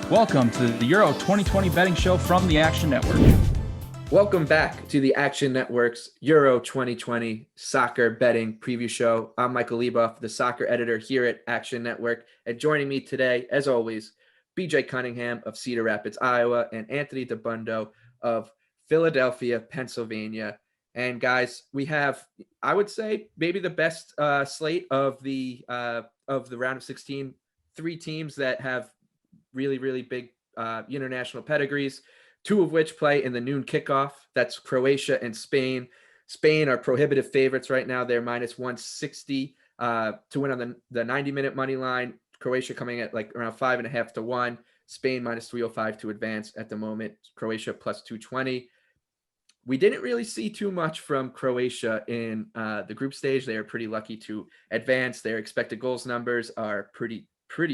Welcome to the Euro 2020 betting show from the Action Network. Welcome back to the Action Network's Euro 2020 soccer betting preview show. I'm Michael Leboff, the soccer editor here at Action Network. And joining me today, as always, BJ Cunningham of Cedar Rapids, Iowa, and Anthony DeBundo of Philadelphia, Pennsylvania. And guys, we have, I would say, maybe the best slate of the round of 16. 3 teams that have really, really big international pedigrees, 2 of which play in the noon kickoff. That's Croatia and Spain. Spain are prohibitive favorites right now. They're minus 160 to win on the 90-minute money line. Croatia coming at like around 5.5 to 1. Spain minus 305 to advance at the moment. Croatia plus 220. We didn't really see too much from Croatia in the group stage. They are pretty lucky to advance. Their expected goals numbers are pretty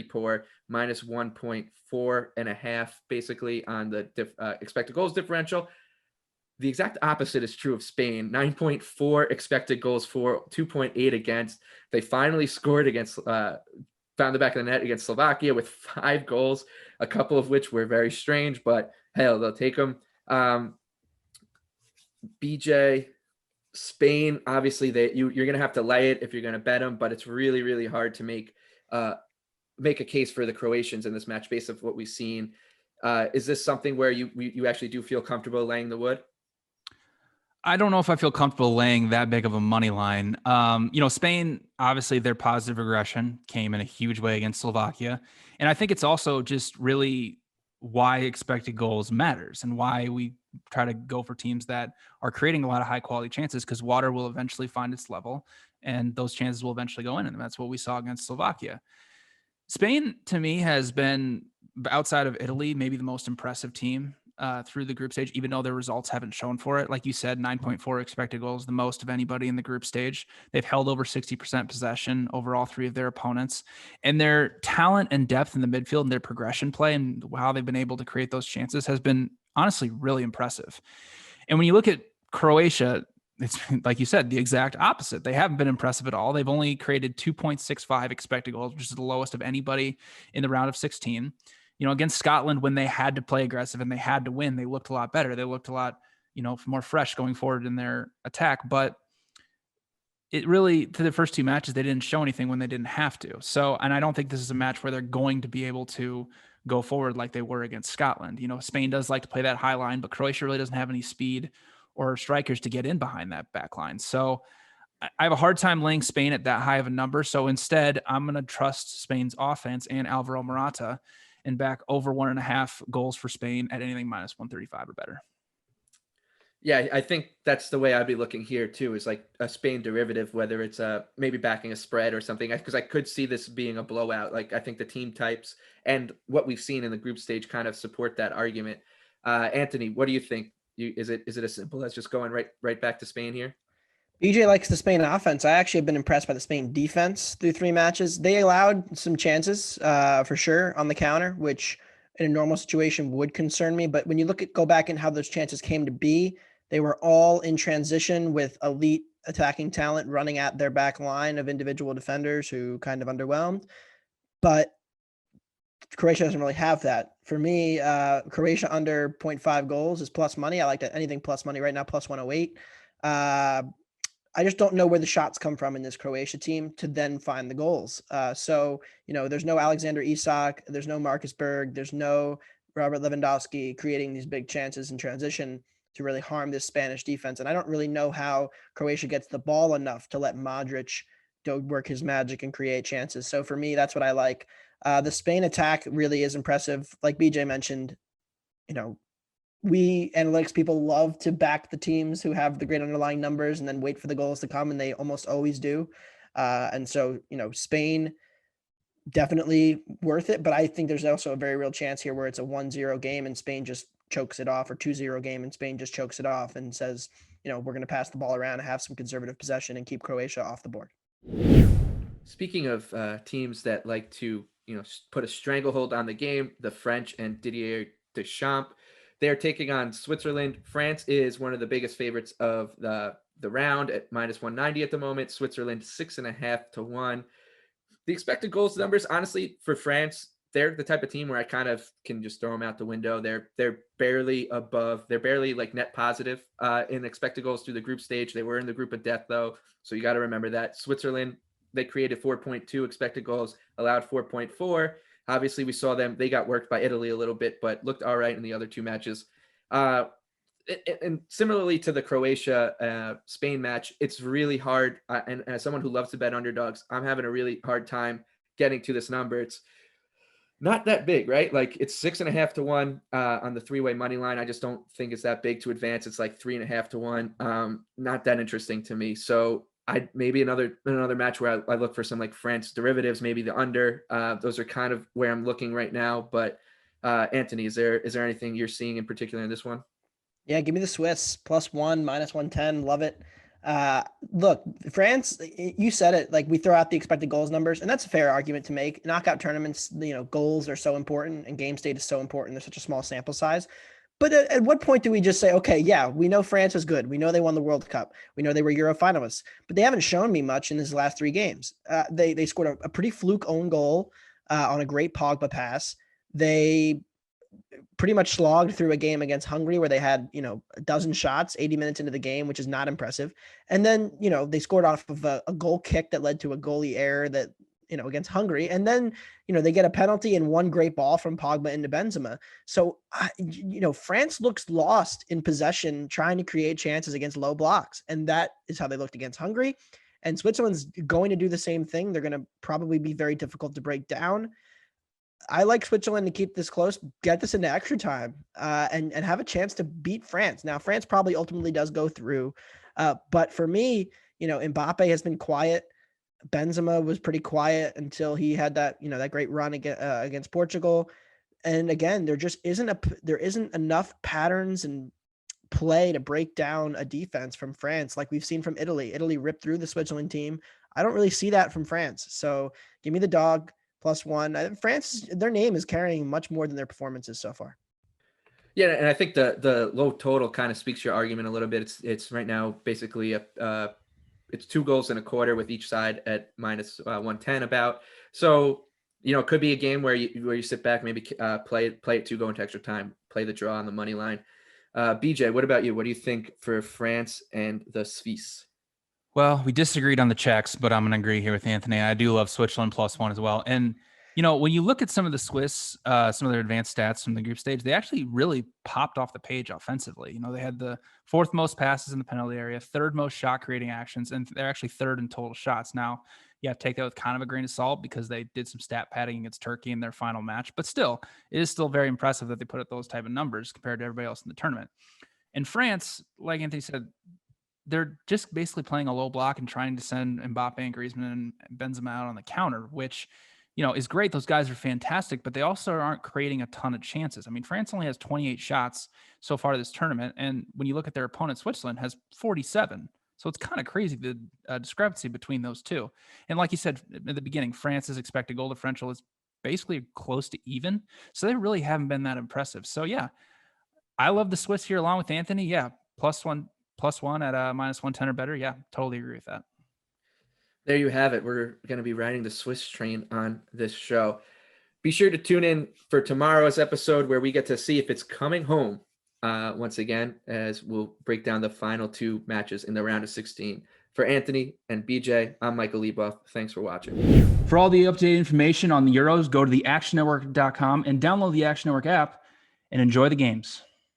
poor, minus 1.4.5 basically on the expected goals differential. The exact opposite is true of Spain. 9.4 expected goals for, 2.8 against. They finally scored against found the back of the net against Slovakia with 5 goals, a couple of which were very strange, but hell, they'll take them. BJ, Spain, obviously you're going to have to lay it if you're going to bet them, but it's really, really hard to make a case for the Croatians in this match based on what we've seen. Is this something where you actually do feel comfortable laying the wood? I don't know if I feel comfortable laying that big of a money line. Spain, obviously their positive regression came in a huge way against Slovakia. And I think it's also just really why expected goals matters and why we try to go for teams that are creating a lot of high quality chances, because water will eventually find its level and those chances will eventually go in. And that's what we saw against Slovakia. Spain, to me, has been, outside of Italy, maybe the most impressive team through the group stage, even though their results haven't shown for it. Like you said, 9.4 expected goals, the most of anybody in the group stage. They've held over 60% possession over all 3 of their opponents. And their talent and depth in the midfield and their progression play and how they've been able to create those chances has been honestly really impressive. And when you look at Croatia, it's like you said, the exact opposite. They haven't been impressive at all. They've only created 2.65 expected goals, which is the lowest of anybody in the round of 16. Against Scotland, when they had to play aggressive and they had to win, they looked a lot better. They looked a lot, more fresh going forward in their attack. But it really, to the first 2 matches, they didn't show anything when they didn't have to. So, and I don't think this is a match where they're going to be able to go forward like they were against Scotland. Spain does like to play that high line, but Croatia really doesn't have any speed or strikers to get in behind that back line. So I have a hard time laying Spain at that high of a number. So instead, I'm going to trust Spain's offense and Alvaro Morata and back over 1.5 goals for Spain at anything minus 135 or better. Yeah, I think that's the way I'd be looking here too, is like a Spain derivative, whether it's maybe backing a spread or something, because I could see this being a blowout. Like I think the team types and what we've seen in the group stage kind of support that argument. Anthony, what do you think? Is it as simple as just going right back to Spain here? BJ likes the Spain offense. I actually have been impressed by the Spain defense through 3 matches. They allowed some chances for sure on the counter, which in a normal situation would concern me. But when you go back and how those chances came to be, they were all in transition with elite attacking talent running at their back line of individual defenders who kind of underwhelmed. But Croatia doesn't really have that. For me, Croatia under 0.5 goals is plus money. I like that. Anything plus money right now, plus 108. I just don't know where the shots come from in this Croatia team to then find the goals. So, there's no Alexander Isak, there's no Marcus Berg, there's no Robert Lewandowski creating these big chances in transition to really harm this Spanish defense. And I don't really know how Croatia gets the ball enough to let Modric work his magic and create chances. So for me, that's what I like. The Spain attack really is impressive. Like BJ mentioned, we analytics people love to back the teams who have the great underlying numbers and then wait for the goals to come, and they almost always do. And so, Spain definitely worth it, but I think there's also a very real chance here where it's a 1-0 game and Spain just chokes it off, or 2-0 game and Spain just chokes it off and says, we're going to pass the ball around and have some conservative possession and keep Croatia off the board. Speaking of teams that like to, put a stranglehold on the game, the French and Didier Deschamps, they're taking on Switzerland. France is one of the biggest favorites of the round at minus 190 at the moment. Switzerland 6.5 to 1. The expected goals numbers, honestly, for France, they're the type of team where I kind of can just throw them out the window. They're barely above. They're barely like net positive in expected goals through the group stage. They were in the group of death though, so you got to remember that. Switzerland, they created 4.2 expected goals, allowed 4.4. Obviously, we saw them. They got worked by Italy a little bit, but looked all right in the other two matches. And similarly to the Croatia Spain match, it's really hard. And as someone who loves to bet underdogs, I'm having a really hard time getting to this number. It's not that big, right? Like it's 6.5 to 1 on the three-way money line. I just don't think it's that big to advance. It's like 3.5 to 1. Not that interesting to me. So I maybe another match where I look for some like France derivatives, maybe the under. Those are kind of where I'm looking right now. But Anthony, is there anything you're seeing in particular in this one? Yeah, give me the Swiss +1, -110. Love it. Look, France, you said it, like we throw out the expected goals numbers, and that's a fair argument to make. Knockout tournaments, goals are so important and game state is so important. There's such a small sample size. But at what point do we just say, okay, yeah, we know France is good. We know they won the World Cup. We know they were Euro finalists, but they haven't shown me much in his last 3 games. They scored a pretty fluke own goal on a great Pogba pass. They pretty much slogged through a game against Hungary where they had, a dozen shots 80 minutes into the game, which is not impressive. And then, they scored off of a goal kick that led to a goalie error that, against Hungary. And then, they get a penalty and one great ball from Pogba into Benzema. So, France looks lost in possession, trying to create chances against low blocks. And that is how they looked against Hungary. And Switzerland's going to do the same thing. They're going to probably be very difficult to break down. I like Switzerland to keep this close, get this into extra time, and have a chance to beat France. Now, France probably ultimately does go through, but for me, Mbappe has been quiet. Benzema was pretty quiet until he had that, that great run against Portugal. And again, there isn't enough patterns and play to break down a defense from France like we've seen from Italy. Italy ripped through the Switzerland team. I don't really see that from France. So give me the dog. +1. France, their name is carrying much more than their performances so far. Yeah, and I think the low total kind of speaks your argument a little bit. It's right now basically it's 2 goals and a quarter with each side at -110 about. So it could be a game where you sit back, maybe play it to go into extra time, play the draw on the money line. BJ, what about you? What do you think for France and the Swiss? Well, we disagreed on the checks, but I'm going to agree here with Anthony. I do love Switzerland +1 as well. And, when you look at some of the Swiss, some of their advanced stats from the group stage, they actually really popped off the page offensively. They had the 4th most passes in the penalty area, 3rd most shot creating actions, and they're actually 3rd in total shots. Now, you have to take that with kind of a grain of salt because they did some stat padding against Turkey in their final match. But still, it is still very impressive that they put up those type of numbers compared to everybody else in the tournament. In France, like Anthony said, they're just basically playing a low block and trying to send Mbappe and Griezmann and Benzema out on the counter, which, is great. Those guys are fantastic, but they also aren't creating a ton of chances. I mean, France only has 28 shots so far this tournament. And when you look at their opponent, Switzerland has 47. So it's kind of crazy, the discrepancy between those two. And like you said at the beginning, France's expected goal differential is basically close to even. So they really haven't been that impressive. So yeah, I love the Swiss here along with Anthony. Yeah, +1 at -110 or better. Yeah, totally agree with that. There you have it. We're going to be riding the Swiss train on this show. Be sure to tune in for tomorrow's episode where we get to see if it's coming home once again, as we'll break down the final 2 matches in the round of 16. For Anthony and BJ, I'm Michael Leboff. Thanks for watching. For all the updated information on the Euros, go to theactionnetwork.com and download the Action Network app and enjoy the games.